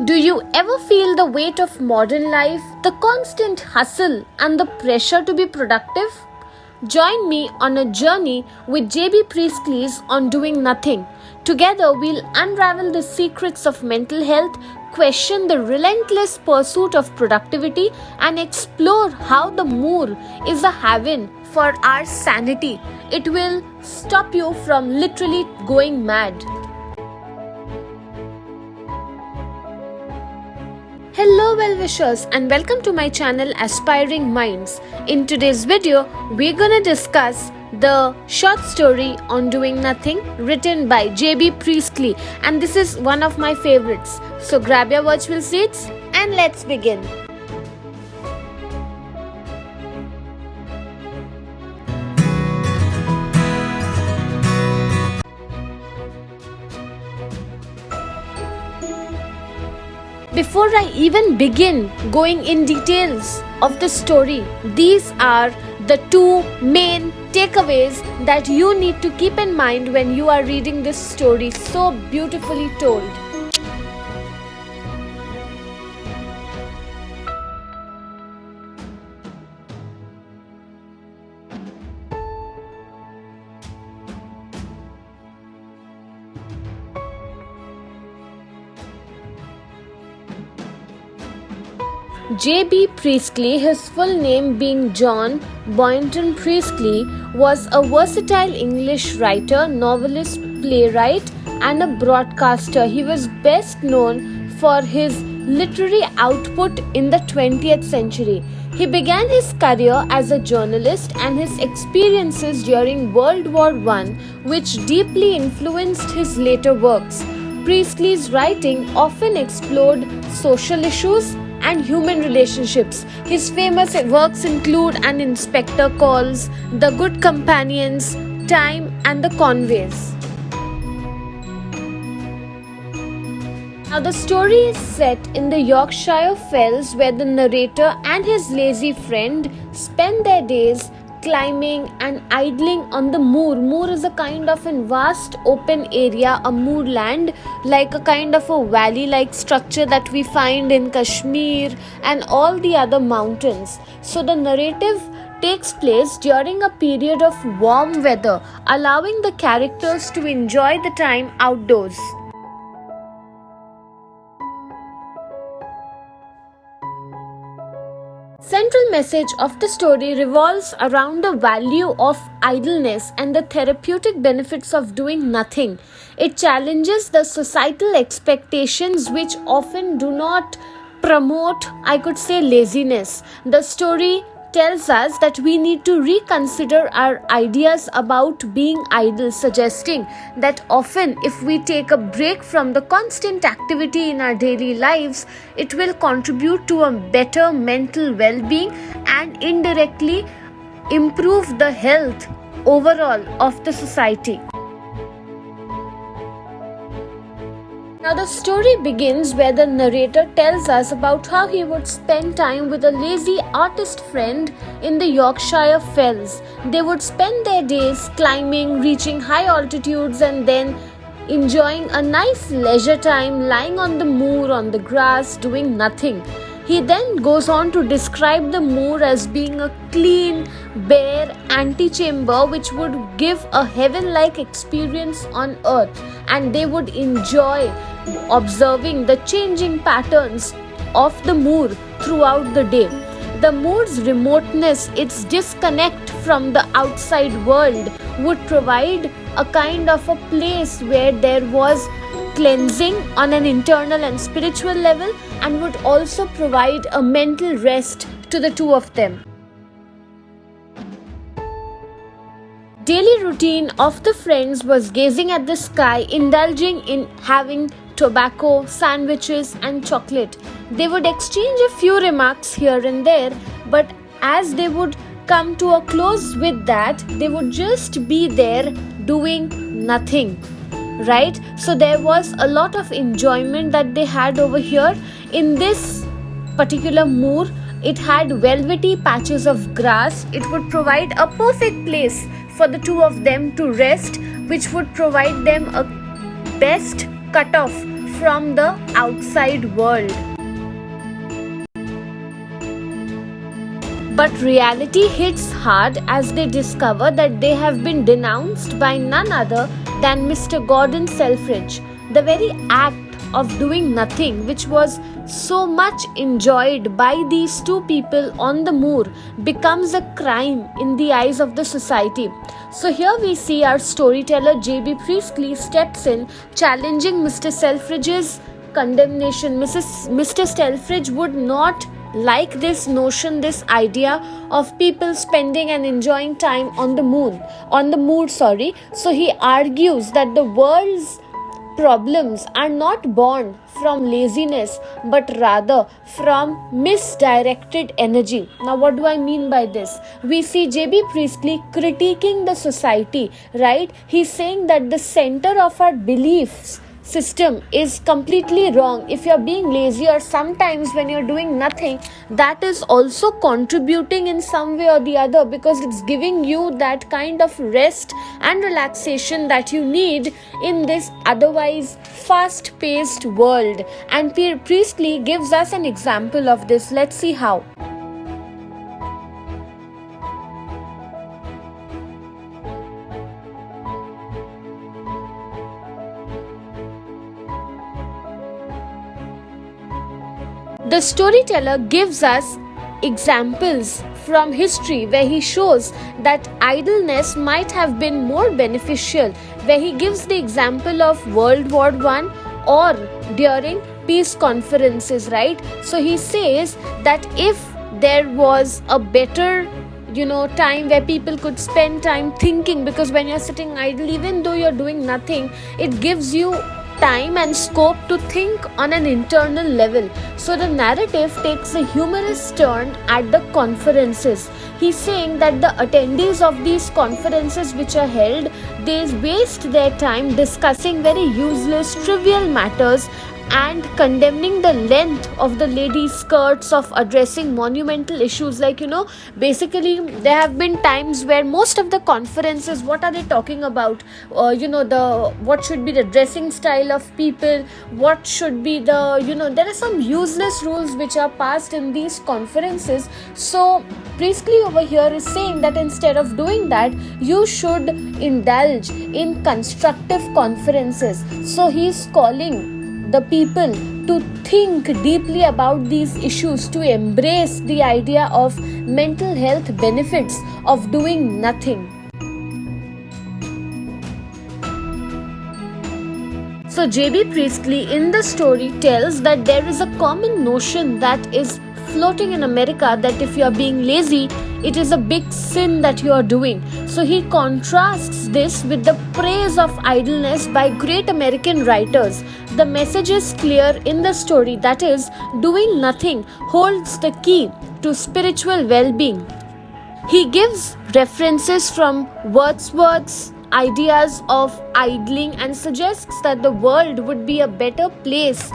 Do you ever feel the weight of modern life, the constant hustle, and the pressure to be productive? Join me on a journey with J.B. Priestley's On Doing Nothing. Together, we'll unravel the secrets of mental health, question the relentless pursuit of productivity, and explore how the moor is a haven for our sanity. It will stop you from literally going mad. Hello well-wishers and welcome to my channel Aspiring Minds. In today's video, we're gonna discuss the short story On Doing Nothing written by J.B. Priestley, and this is one of my favorites. So grab your virtual seats and let's begin. Before I even begin going in details of the story, these are the two main takeaways that you need to keep in mind when you are reading this story, so beautifully told. J.B. Priestley, his full name being John Boynton Priestley, was a versatile English writer, novelist, playwright, and a broadcaster. He was best known for his literary output in the 20th century. He began his career as a journalist, and his experiences during World War I, which deeply influenced his later works. Priestley's writing often explored social issues and human relationships. His famous works include An Inspector Calls, The Good Companions, Time, and The Conveys. Now, the story is set in the Yorkshire Fells, where the narrator and his lazy friend spend their days climbing and idling on the moor. Moor is a kind of a vast open area, a moorland, like a kind of a valley-like structure that we find in Kashmir and all the other mountains. So the narrative takes place during a period of warm weather, allowing the characters to enjoy the time outdoors. Central message of the story revolves around the value of idleness and the therapeutic benefits of doing nothing. It challenges the societal expectations which often do not promote, I could say, laziness. The story tells us that we need to reconsider our ideas about being idle, suggesting that often if we take a break from the constant activity in our daily lives, it will contribute to a better mental well-being and indirectly improve the health overall of the society. Now, the story begins where the narrator tells us about how he would spend time with a lazy artist friend in the Yorkshire Fells. They would spend their days climbing, reaching high altitudes, and then enjoying a nice leisure time lying on the moor on the grass doing nothing. He then goes on to describe the moor as being a clean, bare antechamber which would give a heaven-like experience on earth, and they would enjoy observing the changing patterns of the moor throughout the day. The moor's remoteness, its disconnect from the outside world, would provide a kind of a place where there was cleansing on an internal and spiritual level, and would also provide a mental rest to the two of them. Daily routine of the friends was gazing at the sky, indulging in having tobacco, sandwiches, and chocolate. They would exchange a few remarks here and there, but as they would come to a close with that, they would just be there doing nothing. Right? So there was a lot of enjoyment that they had over here. In this particular moor, it had velvety patches of grass. It would provide a perfect place for the two of them to rest, which would provide them a best cutoff from the outside world. But reality hits hard as they discover that they have been denounced by none other than Mr. Gordon Selfridge. The very act of doing nothing, which was so much enjoyed by these two people on the moor, becomes a crime in the eyes of the society. So here we see our storyteller J.B. Priestley steps in, challenging Mr. Selfridge's condemnation. Mr. Selfridge would not like this notion, this idea of people spending and enjoying time on the moor. So he argues that the world's problems are not born from laziness but rather from misdirected energy. Now what do I mean by this? We see J.B. Priestley critiquing the society, right? He's saying that the center of our beliefs system is completely wrong. If you're being lazy, or sometimes when you're doing nothing, that is also contributing in some way or the other, because it's giving you that kind of rest and relaxation that you need in this otherwise fast-paced world. And Priestley gives us an example of this. Let's see how. The storyteller gives us examples from history where he shows that idleness might have been more beneficial, where he gives the example of World War I or during peace conferences, right? So he says that if there was a better time where people could spend time thinking, because when you're sitting idle, even though you're doing nothing, it gives you time and scope to think on an internal level. So the narrative takes a humorous turn at the conferences. He's saying that the attendees of these conferences which are held, they waste their time discussing very useless, trivial matters and condemning the length of the ladies' skirts, of addressing monumental issues. Basically there have been times where most of the conferences, what are they talking about? What should be the dressing style of people, what should be the there are some useless rules which are passed in these conferences. So Priestley over here is saying that instead of doing that, you should indulge in constructive conferences. So he's calling the people to think deeply about these issues, to embrace the idea of mental health benefits of doing nothing. So J.B. Priestley in the story tells that there is a common notion that is floating in America, that if you are being lazy, it is a big sin that you are doing. So he contrasts this with the praise of idleness by great American writers. The message is clear in the story, that is, doing nothing holds the key to spiritual well-being. He gives references from Wordsworth's ideas of idling and suggests that the world would be a better place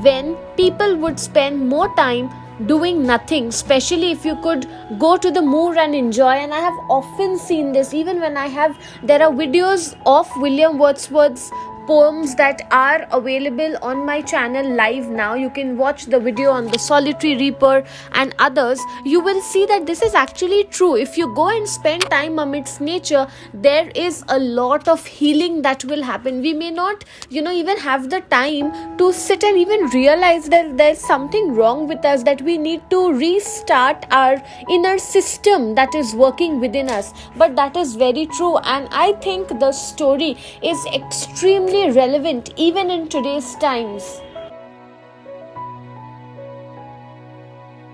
when people would spend more time doing nothing, especially if you could go to the moor and enjoy. And I have often seen this, even when there are videos of William Wordsworth's poems that are available on my channel live now. You can watch the video on the Solitary Reaper and others. You will see that this is actually true. If you go and spend time amidst nature, there is a lot of healing that will happen. We may not even have the time to sit and even realize that there's something wrong with us, that we need to restart our inner system that is working within us. But that is very true, and I think the story is extremely relevant even in today's times.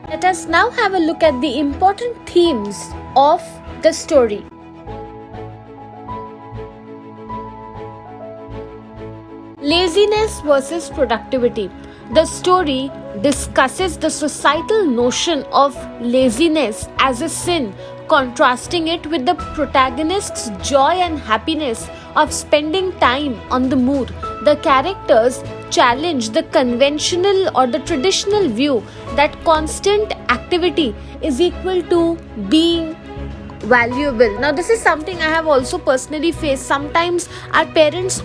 Let us now have a look at the important themes of the story. Laziness versus productivity. The story discusses the societal notion of laziness as a sin, contrasting it with the protagonist's joy and happiness of spending time on the moor. The characters challenge the conventional or the traditional view that constant activity is equal to being valuable. Now this is something I have also personally faced. Sometimes our parents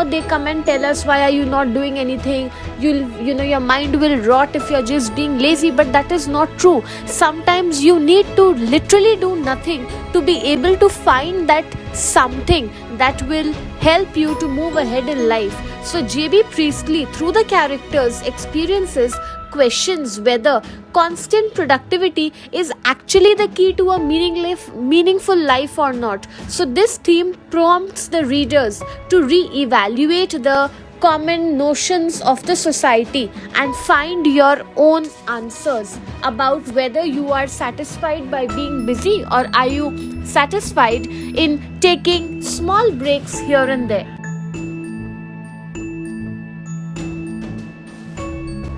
they come and tell us, why are you not doing anything, your mind will rot if you're just being lazy. But that is not true. Sometimes you need to literally do nothing to be able to find that something that will help you to move ahead in life. So JB Priestley, through the characters' experiences, questions whether constant productivity is actually the key to a meaningful life or not. So this theme prompts the readers to re-evaluate the common notions of the society and find your own answers about whether you are satisfied by being busy, or are you satisfied in taking small breaks here and there.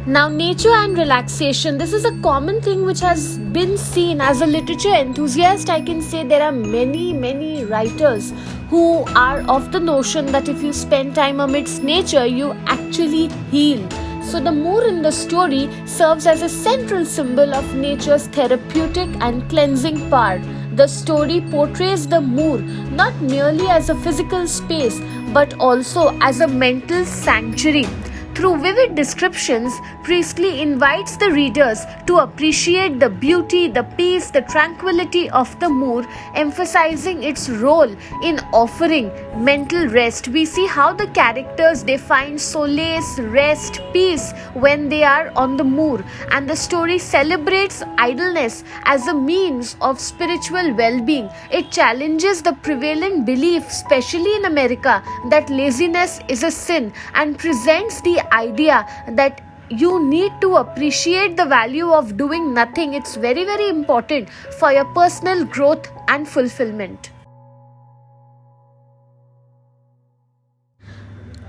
Now, nature and relaxation. This is a common thing which has been seen. As a literature enthusiast, I can say there are many writers who are of the notion that if you spend time amidst nature, you actually heal. So the moor in the story serves as a central symbol of nature's therapeutic and cleansing power. The story portrays the moor not merely as a physical space, but also as a mental sanctuary. Through vivid descriptions, Priestley invites the readers to appreciate the beauty, the peace, the tranquility of the moor, emphasizing its role in offering mental rest. We see how the characters, they find solace, rest, peace when they are on the moor, and the story celebrates idleness as a means of spiritual well-being. It challenges the prevailing belief, especially in America, that laziness is a sin, and presents the idea that you need to appreciate the value of doing nothing. It's very important for your personal growth and fulfillment.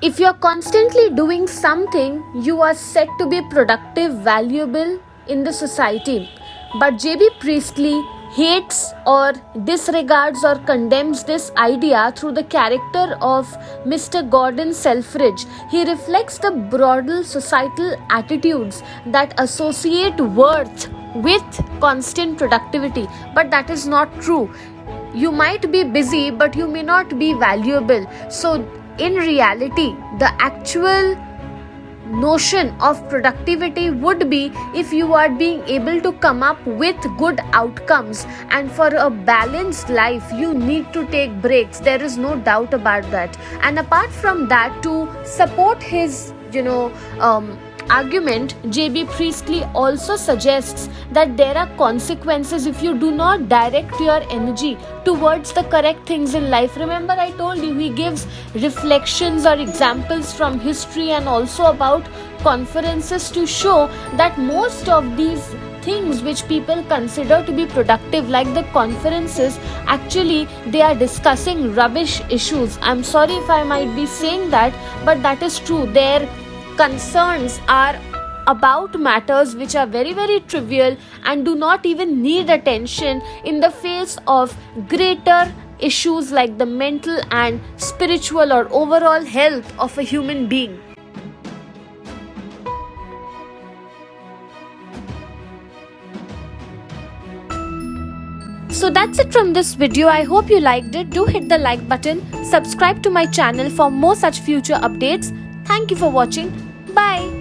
If you're constantly doing something, you are said to be productive, valuable in the society. But J.B. Priestley hates or disregards or condemns this idea through the character of Mr. Gordon Selfridge. He reflects the broader societal attitudes that associate worth with constant productivity. But that is not true. You might be busy, but you may not be valuable. So in reality, the actual notion of productivity would be if you are being able to come up with good outcomes, and for a balanced life you need to take breaks. There is no doubt about that. And apart from that, to support his argument, J.B. Priestley also suggests that there are consequences if you do not direct your energy towards the correct things in life. Remember, I told you he gives reflections or examples from history and also about conferences to show that most of these things which people consider to be productive, like the conferences, actually they are discussing rubbish issues. I'm sorry if I might be saying that, but that is true. Their concerns are about matters which are very trivial and do not even need attention in the face of greater issues like the mental and spiritual or overall health of a human being. So that's it from this video. I hope you liked it. Do hit the like button, subscribe to my channel for more such future updates. Thank you for watching. Bye.